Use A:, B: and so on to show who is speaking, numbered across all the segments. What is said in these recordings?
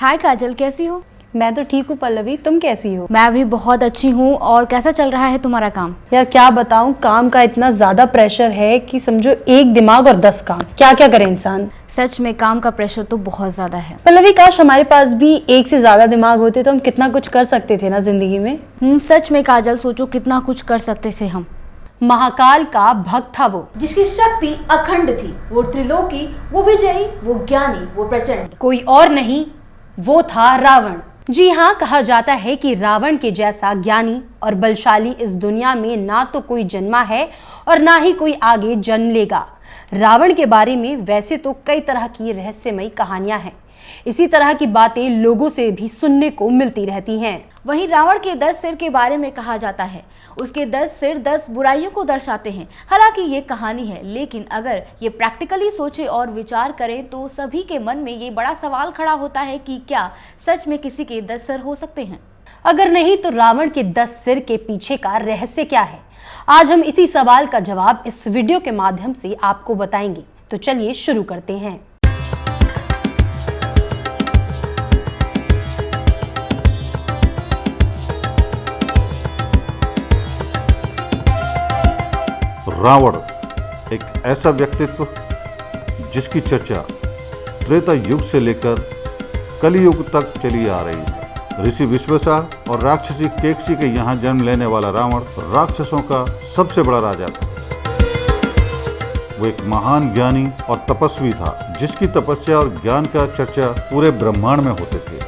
A: हाय काजल, कैसी हो?
B: मैं तो ठीक हूँ पल्लवी, तुम कैसी हो?
A: मैं भी बहुत अच्छी हूँ। और कैसा चल रहा है तुम्हारा काम?
B: यार क्या बताऊँ, काम का इतना ज्यादा प्रेशर है कि समझो एक दिमाग और 10 काम, क्या क्या करे इंसान।
A: सच में काम का प्रेशर तो बहुत ज्यादा है।
B: पल्लवी, काश हमारे पास भी एक से ज्यादा दिमाग होते तो हम कितना कुछ कर सकते थे ना जिंदगी में।
A: सच में काजल, सोचो कितना कुछ कर सकते थे हम।
B: महाकाल का भक्त था वो,
C: जिसकी शक्ति अखंड थी, वो त्रिलोकी, वो विजयी, वो ज्ञानी, वो प्रचंड।
B: कोई और नहीं, वो था रावण। जी हाँ, कहा जाता है कि रावण के जैसा ज्ञानी और बलशाली इस दुनिया में ना तो कोई जन्मा है और ना ही कोई आगे जन्म लेगा। रावण के बारे में वैसे तो कई तरह की रहस्यमयी कहानियां हैं। इसी तरह की बातें लोगों से भी सुनने को मिलती रहती हैं।
A: वहीं रावण के 10 सिर के बारे में कहा जाता है, उसके 10 सिर 10 बुराइयों को दर्शाते हैं। हालांकि ये कहानी है, लेकिन अगर ये प्रैक्टिकली सोचे और विचार करें तो सभी के मन में ये बड़ा सवाल खड़ा होता है कि क्या सच में किसी के 10 सिर हो सकते हैं?
B: अगर नहीं तो रावण के 10 सिर के पीछे का रहस्य क्या है? आज हम इसी सवाल का जवाब इस वीडियो के माध्यम से आपको बताएंगे। तो चलिए शुरू करते हैं।
D: रावण एक ऐसा व्यक्तित्व जिसकी चर्चा त्रेता युग से लेकर कलयुग तक चली आ रही है। ऋषि विश्वासा और राक्षसी केकसी के यहाँ जन्म लेने वाला रावण राक्षसों का सबसे बड़ा राजा था। वो एक महान ज्ञानी और तपस्वी था, जिसकी तपस्या और ज्ञान का चर्चा पूरे ब्रह्मांड में होते थे।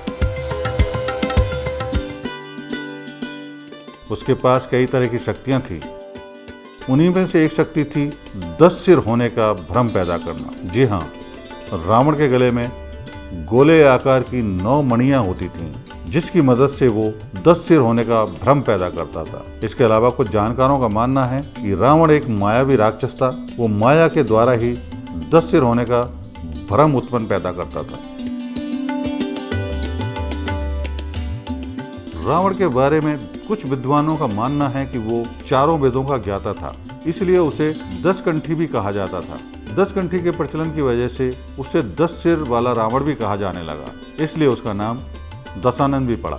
D: उसके पास कई तरह की शक्तियां थी। उन्हीं में से एक शक्ति थी 10 सिर होने का भ्रम पैदा करना। जी हाँ, रावण के गले में गोले आकार की 9 मणियां होती थीं, जिसकी मदद से वो 10 सिर होने का भ्रम पैदा करता था। इसके अलावा कुछ जानकारों का मानना है कि रावण एक मायावी राक्षस था। वो माया के द्वारा ही 10 सिर होने का भ्रम उत्पन्न पैदा करता था। रावण के बारे में कुछ विद्वानों का मानना है कि वो चारों वेदों का ज्ञाता था, इसलिए उसे 10 कंठी भी कहा जाता था। 10 कंठी के प्रचलन की वजह से उसे 10 सिर वाला रावण भी कहा जाने लगा, इसलिए उसका नाम दशानन भी पड़ा।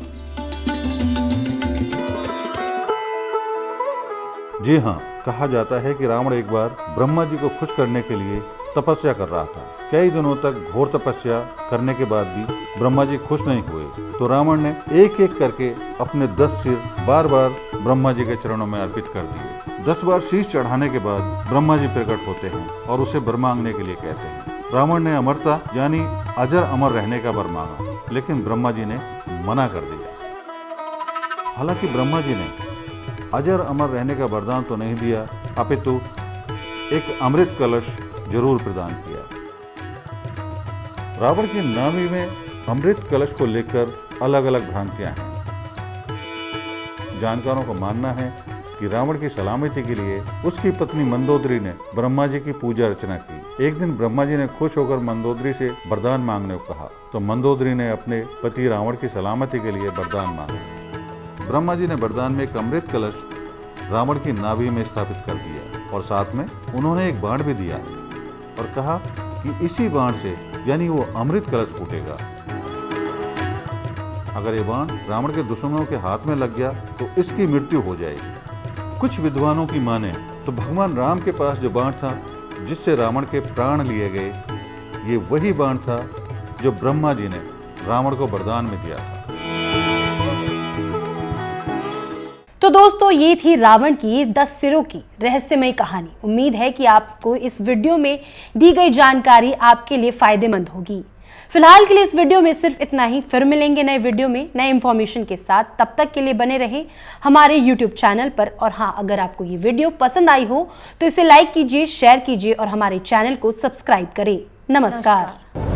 D: जी हाँ, कहा जाता है कि रावण एक बार ब्रह्मा जी को खुश करने के लिए तपस्या कर रहा था। कई दिनों तक घोर तपस्या करने के बाद भी ब्रह्मा जी खुश नहीं हुए, तो रावण ने एक एक करके अपने 10 सिर बार बार ब्रह्मा जी के चरणों में अर्पित कर दिए। 10 बार शीश चढ़ाने के बाद ब्रह्मा जी प्रकट होते हैं और उसे वर मांगने के लिए कहते हैं। रावण ने अमरता यानी अजर अमर रहने का वर मांगा, लेकिन ब्रह्मा जी ने मना कर दिया। हालांकि ब्रह्मा जी ने अजर अमर रहने का वरदान तो नहीं दिया, अपितु एक अमृत कलश जरूर प्रदान किया। रावण की नाभि में अमृत कलश को लेकर अलग अलग भ्रांतियां हैं। जानकारों का मानना है कि रावण की सलामती के लिए उसकी पत्नी मंदोदरी ने ब्रह्मा जी की पूजा अर्चना की। एक दिन ब्रह्मा जी ने खुश होकर मंदोदरी से वरदान मांगने को कहा, तो मंदोदरी ने अपने पति रावण की सलामती के लिए वरदान मांगा। ब्रह्मा जी ने वरदान में एक अमृत कलश रावण की नाभि में स्थापित कर दिया और साथ में उन्होंने एक बाण भी दिया और कहा कि इसी बाण से यानी वो अमृत कलश फूटेगा। अगर ये बाण रावण के दुश्मनों के हाथ में लग गया तो इसकी मृत्यु हो जाएगी। कुछ विद्वानों की माने तो भगवान राम के पास जो बाण था जिससे रावण के प्राण लिए गए, ये वही बाण था जो ब्रह्मा जी ने रावण को वरदान में दिया था।
B: तो दोस्तों, ये थी रावण की 10 सिरों की रहस्यमयी कहानी। उम्मीद है कि आपको इस वीडियो में दी गई जानकारी आपके लिए फायदेमंद होगी। फिलहाल के लिए इस वीडियो में सिर्फ इतना ही। फिर मिलेंगे नए वीडियो में नए इंफॉर्मेशन के साथ। तब तक के लिए बने रहे हमारे YouTube चैनल पर। और हाँ, अगर आपको ये वीडियो पसंद आई हो तो इसे लाइक कीजिए, शेयर कीजिए और हमारे चैनल को सब्सक्राइब करें। नमस्कार।